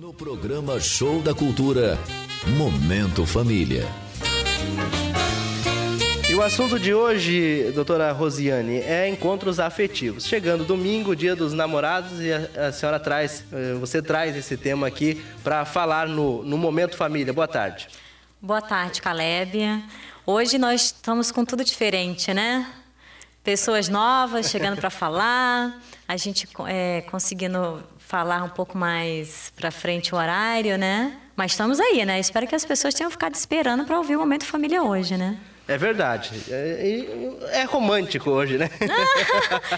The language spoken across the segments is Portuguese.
No programa Show da Cultura, Momento Família. E o assunto de hoje, doutora Rosiane, é encontros afetivos. Chegando domingo, dia dos namorados, e a senhora você traz esse tema aqui para falar no Momento Família. Boa tarde. Boa tarde, Caleb. Hoje nós estamos com tudo diferente, né? Pessoas novas chegando para falar, a gente conseguindo falar um pouco mais para frente o horário, né? Mas estamos aí, né? Espero que as pessoas tenham ficado esperando para ouvir o Momento Família hoje, né? É verdade. É romântico hoje, né?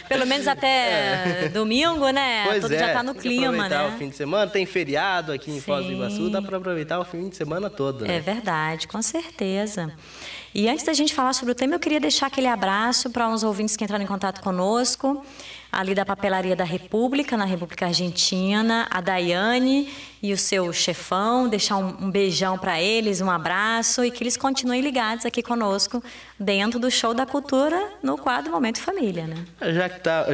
Pelo menos até domingo, né? Pois Tudo já está no clima, aproveitar, né? o fim de semana. Tem feriado aqui em Foz do Sim. Iguaçu, dá para aproveitar o fim de semana todo, né? É verdade, com certeza. E antes da gente falar sobre o tema, eu queria deixar aquele abraço para uns ouvintes que entraram em contato conosco, ali da Papelaria da República, na República Argentina, a Daiane e o seu chefão, deixar um beijão para eles, um abraço e que eles continuem ligados aqui conosco dentro do Show da Cultura no quadro Momento Família, né?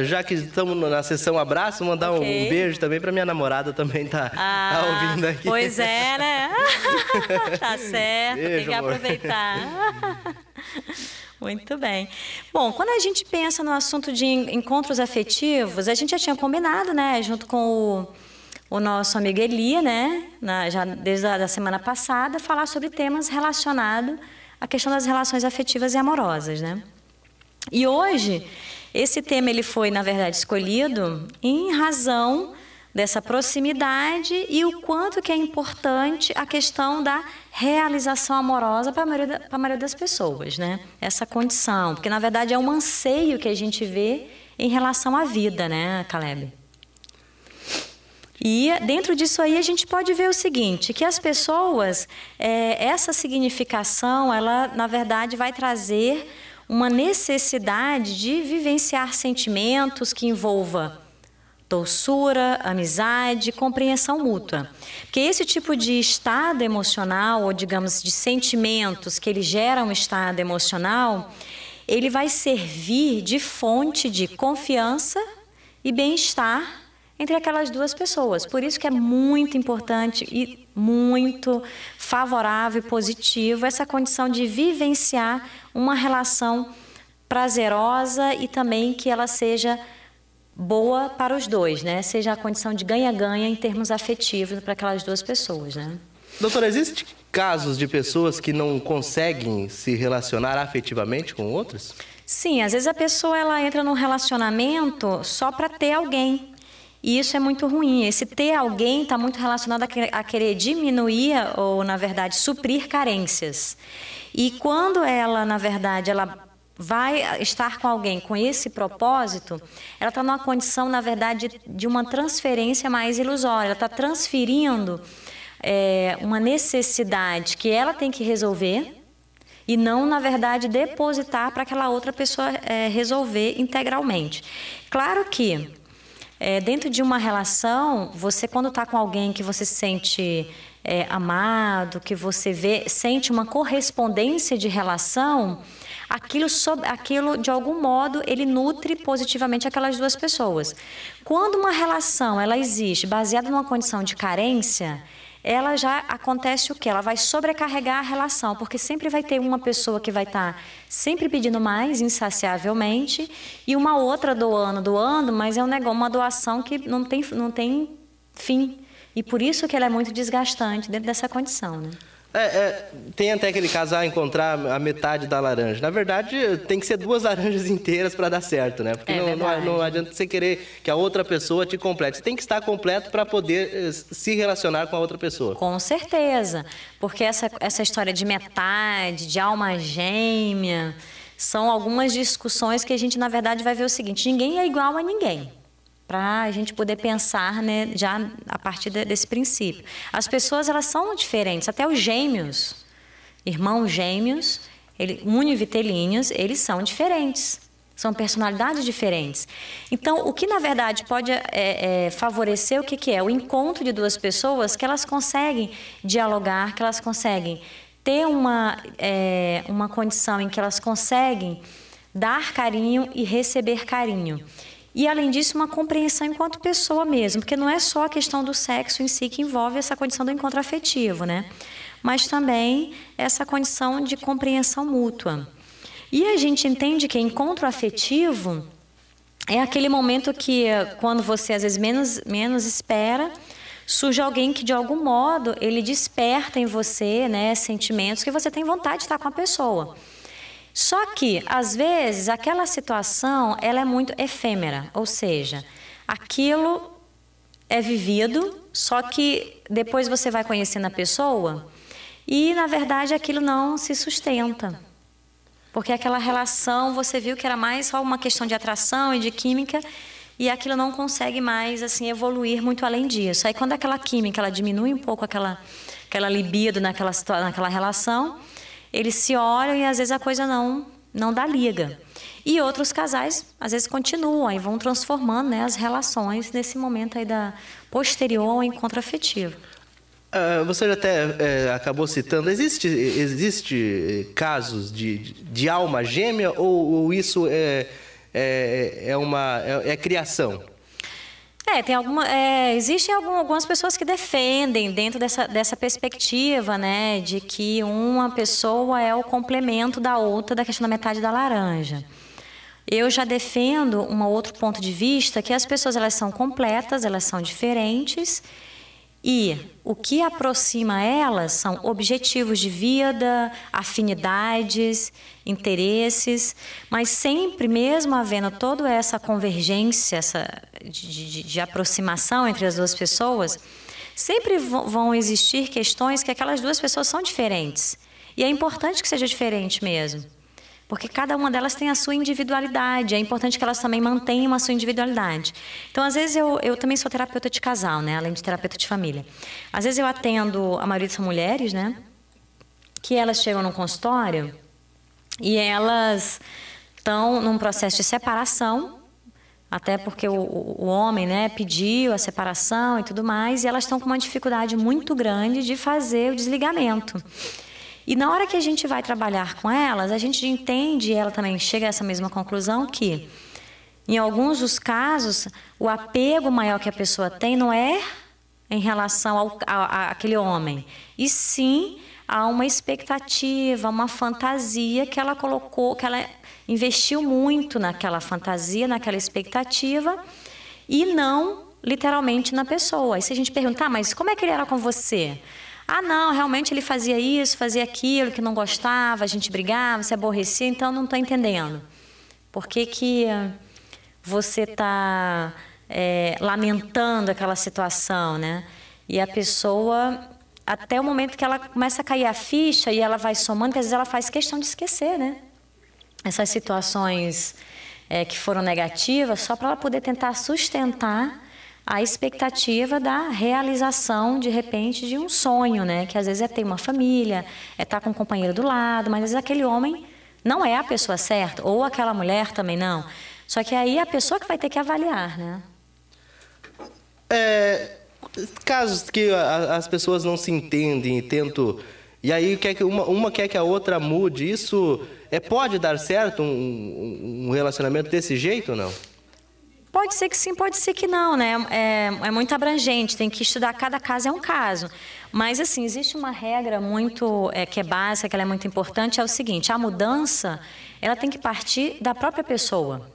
Já que estamos na sessão abraço, mandar um beijo também para minha namorada também tá ouvindo aqui. Pois é, né? Tá certo, Beijo, tem que amor. aproveitar. Muito bem. Bom, quando a gente pensa no assunto de encontros afetivos, a gente já tinha combinado, né, junto com o nosso amigo Eli, né, já desde a semana passada, falar sobre temas relacionados à questão das relações afetivas e amorosas, né? E hoje, esse tema ele foi, na verdade, escolhido em razão dessa proximidade e o quanto que é importante a questão da realização amorosa para a maioria das pessoas, né? Essa condição, porque na verdade é um anseio que a gente vê em relação à vida, né, Caleb? E dentro disso aí a gente pode ver o seguinte, que as pessoas, essa significação, ela na verdade vai trazer uma necessidade de vivenciar sentimentos que envolva doçura, amizade, compreensão mútua. Porque esse tipo de estado emocional, ou digamos de sentimentos que ele gera um estado emocional, ele vai servir de fonte de confiança e bem-estar entre aquelas duas pessoas. Por isso que é muito importante e muito favorável e positivo essa condição de vivenciar uma relação prazerosa e também que ela seja boa para os dois, né? Seja a condição de ganha-ganha em termos afetivos para aquelas duas pessoas, né? Doutora, existem casos de pessoas que não conseguem se relacionar afetivamente com outras? Sim, às vezes a pessoa ela entra num relacionamento só para ter alguém. E isso é muito ruim. Esse ter alguém está muito relacionado a querer diminuir ou, na verdade, suprir carências. E quando ela, na verdade, ela vai estar com alguém com esse propósito, ela está numa condição, na verdade, de uma transferência mais ilusória. Ela está transferindo uma necessidade que ela tem que resolver e não, na verdade, depositar para aquela outra pessoa resolver integralmente. Claro que, dentro de uma relação, você quando está com alguém que você se sente amado, que você sente uma correspondência de relação, aquilo, de algum modo, ele nutre positivamente aquelas duas pessoas. Quando uma relação ela existe baseada numa condição de carência, ela já acontece o quê? Ela vai sobrecarregar a relação, porque sempre vai ter uma pessoa que vai estar sempre pedindo mais, insaciavelmente, e uma outra doando, mas é uma doação que não tem fim. E por isso que ela é muito desgastante dentro dessa condição, né? Tem até aquele caso, encontrar a metade da laranja. Na verdade, tem que ser 2 laranjas inteiras para dar certo, né? Porque não adianta você querer que a outra pessoa te complete. Você tem que estar completo para poder se relacionar com a outra pessoa. Com certeza. Porque essa história de metade, de alma gêmea, são algumas discussões que a gente, na verdade, vai ver o seguinte: ninguém é igual a ninguém. Para a gente poder pensar, né, já a partir desse princípio. As pessoas, elas são diferentes, até os gêmeos, irmãos gêmeos, univitelíneos, eles são diferentes, são personalidades diferentes. Então, o que na verdade pode favorecer o que é? O encontro de duas pessoas que elas conseguem dialogar, que elas conseguem ter uma condição em que elas conseguem dar carinho e receber carinho. E, além disso, uma compreensão enquanto pessoa mesmo, porque não é só a questão do sexo em si que envolve essa condição do encontro afetivo, né? Mas também essa condição de compreensão mútua. E a gente entende que encontro afetivo é aquele momento que, quando você às vezes menos espera, surge alguém que, de algum modo, ele desperta em você, né, sentimentos que você tem vontade de estar com a pessoa. Só que, às vezes, aquela situação ela é muito efêmera, ou seja, aquilo é vivido, só que depois você vai conhecendo a pessoa e, na verdade, aquilo não se sustenta. Porque aquela relação, você viu que era mais só uma questão de atração e de química e aquilo não consegue mais assim evoluir muito além disso. Aí, quando aquela química ela diminui um pouco aquela libido naquela relação, eles se olham e às vezes a coisa não dá liga. E outros casais, às vezes, continuam e vão transformando, né, as relações nesse momento aí posterior ao encontro afetivo. Você já até acabou citando, existe casos de alma gêmea ou isso é criação? Existem algumas pessoas que defendem dentro dessa perspectiva, né, de que uma pessoa é o complemento da outra, da questão da metade da laranja. Eu já defendo um outro ponto de vista, que as pessoas elas são completas, elas são diferentes, e o que aproxima elas são objetivos de vida, afinidades, interesses, mas sempre, mesmo havendo toda essa convergência de aproximação entre as duas pessoas, sempre vão existir questões que aquelas duas pessoas são diferentes. E é importante que seja diferente mesmo. Porque cada uma delas tem a sua individualidade. É importante que elas também mantenham a sua individualidade. Então, às vezes, eu também sou terapeuta de casal, né? Além de terapeuta de família. Às vezes, eu atendo, a maioria são mulheres, né? Que elas chegam no consultório e elas estão num processo de separação, até porque o homem, né, pediu a separação e tudo mais, e elas estão com uma dificuldade muito grande de fazer o desligamento. E na hora que a gente vai trabalhar com elas, a gente entende, e ela também chega a essa mesma conclusão, que em alguns dos casos, o apego maior que a pessoa tem não é em relação àquele homem, e sim a uma expectativa, uma fantasia que ela colocou, que ela investiu muito naquela fantasia, naquela expectativa, e não literalmente na pessoa. E se a gente perguntar, mas como é que ele era com você? Ah, não, realmente ele fazia isso, fazia aquilo, que não gostava, a gente brigava, se aborrecia, então não estou entendendo. Por que você está lamentando aquela situação, né? E a pessoa, até o momento que ela começa a cair a ficha e ela vai somando, que às vezes ela faz questão de esquecer, né? Essas situações que foram negativas, só para ela poder tentar sustentar a expectativa da realização, de repente, de um sonho, né? Que às vezes é ter uma família, é estar com um companheiro do lado, mas às vezes aquele homem não é a pessoa certa, ou aquela mulher também não. Só que aí é a pessoa que vai ter que avaliar, né? Casos que as pessoas não se entendem e tentam... E aí uma quer que a outra mude, isso pode dar certo um relacionamento desse jeito ou não? Pode ser que sim, pode ser que não, né? É muito abrangente, tem que estudar, cada caso é um caso. Mas, assim, existe uma regra muito, que é básica, que ela é muito importante, é o seguinte: a mudança, ela tem que partir da própria pessoa.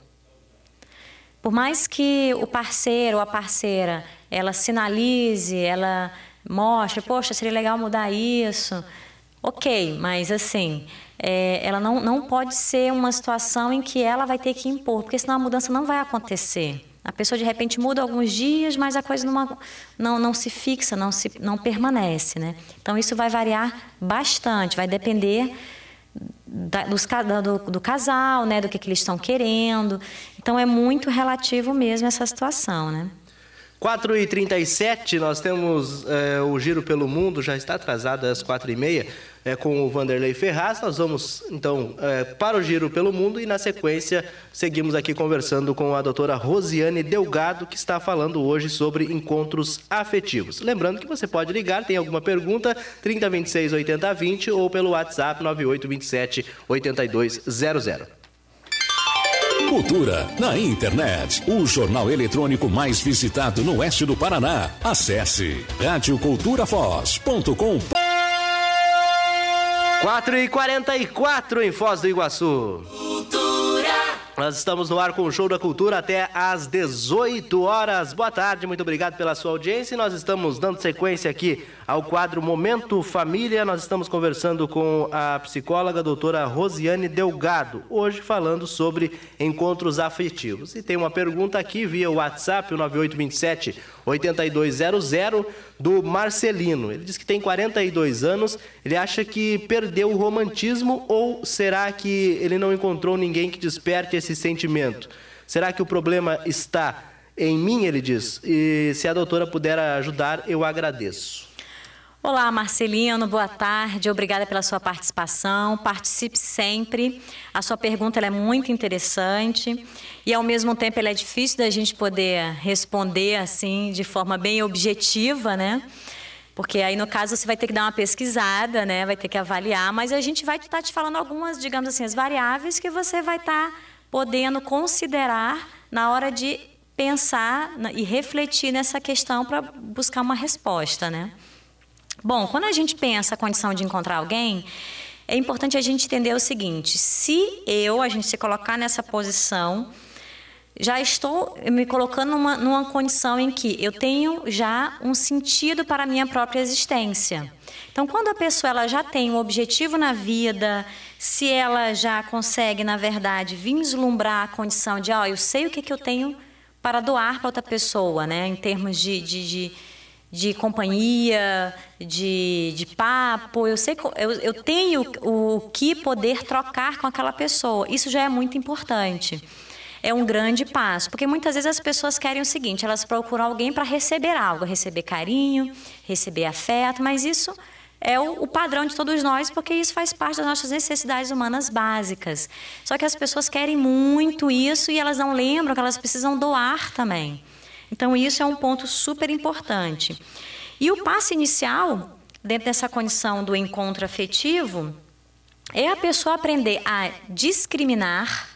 Por mais que o parceiro ou a parceira, ela sinalize, ela mostre, poxa, seria legal mudar isso, ok, mas assim... ela não pode ser uma situação em que ela vai ter que impor, porque senão a mudança não vai acontecer. A pessoa, de repente, muda alguns dias, mas a coisa não se fixa, não permanece, né? Então, isso vai variar bastante, vai depender do casal, né? Do que eles estão querendo. Então, é muito relativo mesmo essa situação, né? 4h37, nós temos o Giro pelo Mundo, já está atrasado às 4h30, com o Vanderlei Ferraz. Nós vamos, então, para o Giro pelo Mundo e, na sequência, seguimos aqui conversando com a doutora Rosiane Delgado, que está falando hoje sobre encontros afetivos. Lembrando que você pode ligar, tem alguma pergunta, 3026 8020 ou pelo WhatsApp 9827 8200. Cultura na internet, o jornal eletrônico mais visitado no oeste do Paraná. Acesse radioculturafoz.com. 4h44 em Foz do Iguaçu. Nós estamos no ar com o Show da Cultura até às 18 horas. Boa tarde, muito obrigado pela sua audiência. E nós estamos dando sequência aqui ao quadro Momento Família. Nós estamos conversando com a psicóloga doutora Rosiane Delgado, hoje falando sobre encontros afetivos. E tem uma pergunta aqui via WhatsApp, o 9827-8200, do Marcelino. Ele diz que tem 42 anos, ele acha que perdeu o romantismo, ou será que ele não encontrou ninguém que desperte esse sentimento? Será que o problema está em mim, ele diz? E se a doutora puder ajudar, eu agradeço. Olá, Marcelino, boa tarde, obrigada pela sua participação, participe sempre. A sua pergunta ela é muito interessante e, ao mesmo tempo, ela é difícil da gente poder responder assim, de forma bem objetiva, né? Porque aí, no caso, você vai ter que dar uma pesquisada, né? Vai ter que avaliar, mas a gente vai estar te falando algumas, digamos assim, as variáveis que você vai estar podendo considerar na hora de pensar e refletir nessa questão para buscar uma resposta, né? Bom, quando a gente pensa a condição de encontrar alguém, é importante a gente entender o seguinte: se a gente se colocar nessa posição, já estou me colocando numa condição em que eu tenho já um sentido para a minha própria existência. Então, quando a pessoa ela já tem um objetivo na vida, se ela já consegue, na verdade, vislumbrar a condição de, eu sei o que eu tenho para doar para outra pessoa, né, em termos de companhia, de papo, eu sei que eu tenho o que poder trocar com aquela pessoa. Isso já é muito importante. É um grande passo, porque muitas vezes as pessoas querem o seguinte: elas procuram alguém para receber algo, receber carinho, receber afeto, mas isso é o padrão de todos nós, porque isso faz parte das nossas necessidades humanas básicas. Só que as pessoas querem muito isso e elas não lembram que elas precisam doar também. Então, isso é um ponto super importante. E o passo inicial, dentro dessa condição do encontro afetivo, é a pessoa aprender a discriminar.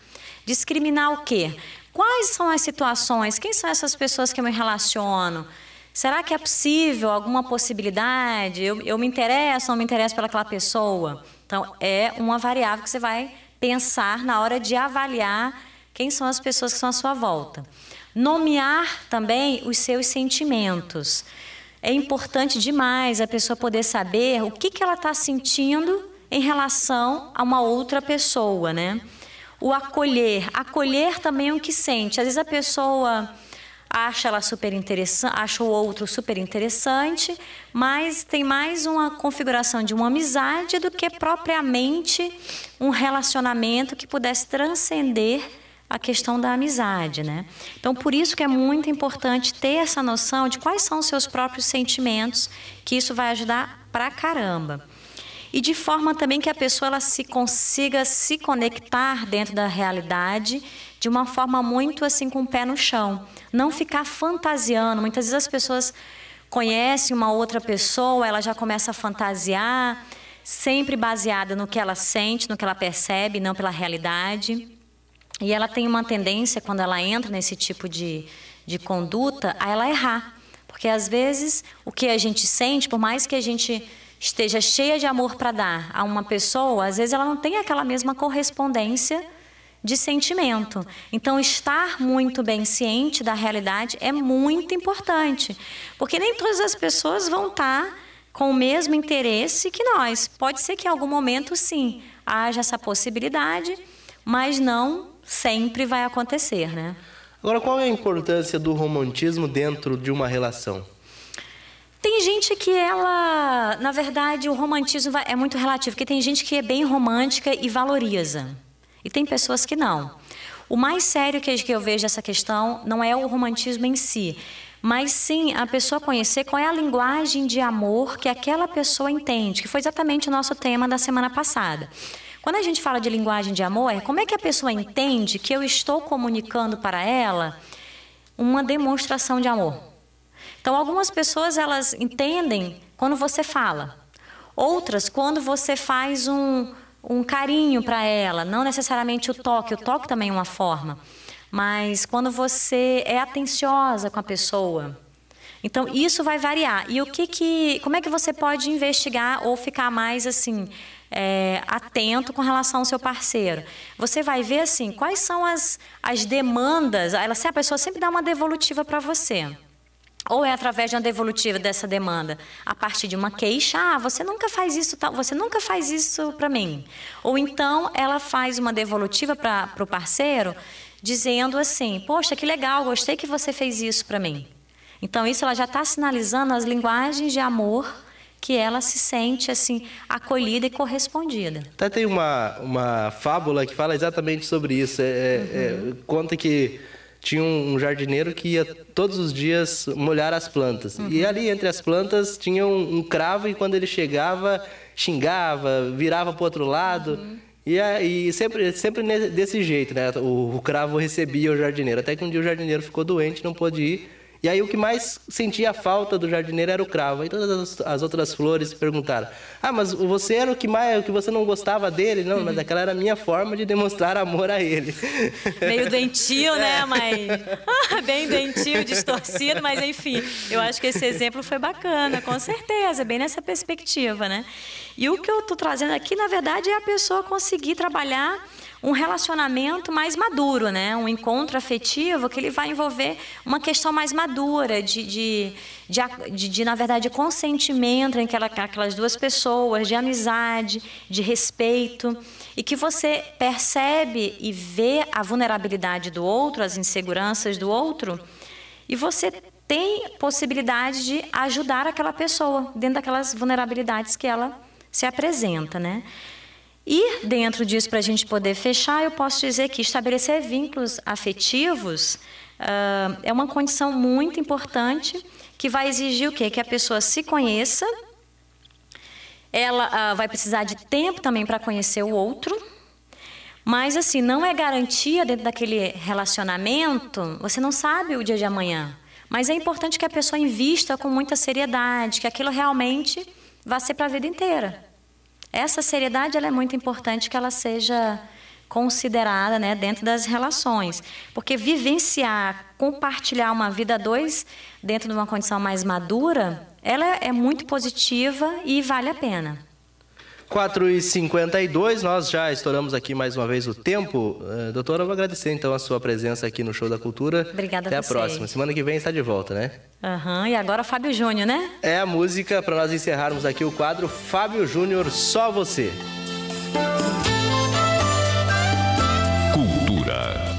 Discriminar o quê? Quais são as situações? Quem são essas pessoas que eu me relaciono? Será que é possível alguma possibilidade? Eu me interesso ou não me interesso pelaquela pessoa? Então, é uma variável que você vai pensar na hora de avaliar quem são as pessoas que estão à sua volta. Nomear também os seus sentimentos. É importante demais a pessoa poder saber o que ela está sentindo em relação a uma outra pessoa, né? O acolher. Acolher também é o que sente. Às vezes a pessoa acha ela super interessante, acha o outro super interessante, mas tem mais uma configuração de uma amizade do que propriamente um relacionamento que pudesse transcender a questão da amizade, né? Então, por isso que é muito importante ter essa noção de quais são os seus próprios sentimentos, que isso vai ajudar pra caramba. E de forma também que a pessoa ela consiga se conectar dentro da realidade de uma forma muito assim com o pé no chão. Não ficar fantasiando. Muitas vezes as pessoas conhecem uma outra pessoa, ela já começa a fantasiar, sempre baseada no que ela sente, no que ela percebe, não pela realidade. E ela tem uma tendência, quando ela entra nesse tipo de conduta, a ela errar. Porque às vezes o que a gente sente, por mais que a gente esteja cheia de amor para dar a uma pessoa, às vezes ela não tem aquela mesma correspondência de sentimento. Então, estar muito bem ciente da realidade é muito importante, porque nem todas as pessoas vão estar com o mesmo interesse que nós. Pode ser que em algum momento, sim, haja essa possibilidade, mas não sempre vai acontecer, né? Agora, qual é a importância do romantismo dentro de uma relação? Tem gente que ela, na verdade, o romantismo é muito relativo, porque tem gente que é bem romântica e valoriza. E tem pessoas que não. O mais sério que eu vejo essa questão não é o romantismo em si, mas sim a pessoa conhecer qual é a linguagem de amor que aquela pessoa entende, que foi exatamente o nosso tema da semana passada. Quando a gente fala de linguagem de amor, é como é que a pessoa entende que eu estou comunicando para ela uma demonstração de amor. Então, algumas pessoas, elas entendem quando você fala. Outras, quando você faz um carinho para ela, não necessariamente o toque também é uma forma, mas quando você é atenciosa com a pessoa. Então, isso vai variar. E como é que você pode investigar ou ficar mais assim, atento com relação ao seu parceiro? Você vai ver assim, quais são as demandas. Se a pessoa sempre dá uma devolutiva para você. Ou é através de uma devolutiva dessa demanda, a partir de uma queixa, você nunca faz isso, você nunca faz isso para mim. Ou então ela faz uma devolutiva para o parceiro, dizendo assim, poxa, que legal, gostei que você fez isso para mim. Então isso ela já está sinalizando as linguagens de amor que ela se sente assim acolhida e correspondida. Até tem uma fábula que fala exatamente sobre isso. Conta que tinha um jardineiro que ia todos os dias molhar as plantas. E ali entre as plantas tinha um cravo e quando ele chegava, xingava, virava para o outro lado. E sempre desse jeito, né? O cravo recebia o jardineiro. Até que um dia o jardineiro ficou doente, não pôde ir. E aí o que mais sentia falta do jardineiro era o cravo. Aí todas as outras flores perguntaram, mas você era o que você não gostava dele? Não, mas aquela era a minha forma de demonstrar amor a ele. Meio doentio, né? Mas bem doentio, distorcido, mas enfim, eu acho que esse exemplo foi bacana, com certeza, bem nessa perspectiva, né? E o que eu estou trazendo aqui, na verdade, é a pessoa conseguir trabalhar um relacionamento mais maduro, né? Um encontro afetivo que ele vai envolver uma questão mais madura de na verdade, consentimento entre aquelas duas pessoas, de amizade, de respeito, e que você percebe e vê a vulnerabilidade do outro, as inseguranças do outro, e você tem possibilidade de ajudar aquela pessoa dentro daquelas vulnerabilidades que ela se apresenta, né? E dentro disso, para a gente poder fechar, eu posso dizer que estabelecer vínculos afetivos é uma condição muito importante que vai exigir o quê? Que a pessoa se conheça, ela vai precisar de tempo também para conhecer o outro, mas assim, não é garantia dentro daquele relacionamento, você não sabe o dia de amanhã, mas é importante que a pessoa invista com muita seriedade, que aquilo realmente vai ser para a vida inteira. Essa seriedade ela é muito importante que ela seja considerada, né, dentro das relações. Porque vivenciar, compartilhar uma vida a dois dentro de uma condição mais madura, ela é muito positiva e vale a pena. 4h52, nós já estouramos aqui mais uma vez o tempo. Doutora, eu vou agradecer então a sua presença aqui no Show da Cultura. Obrigada Até a a próxima. Semana que vem está de volta, né? E agora Fábio Júnior, né? É a música para nós encerrarmos aqui o quadro Fábio Júnior, Só Você. Cultura.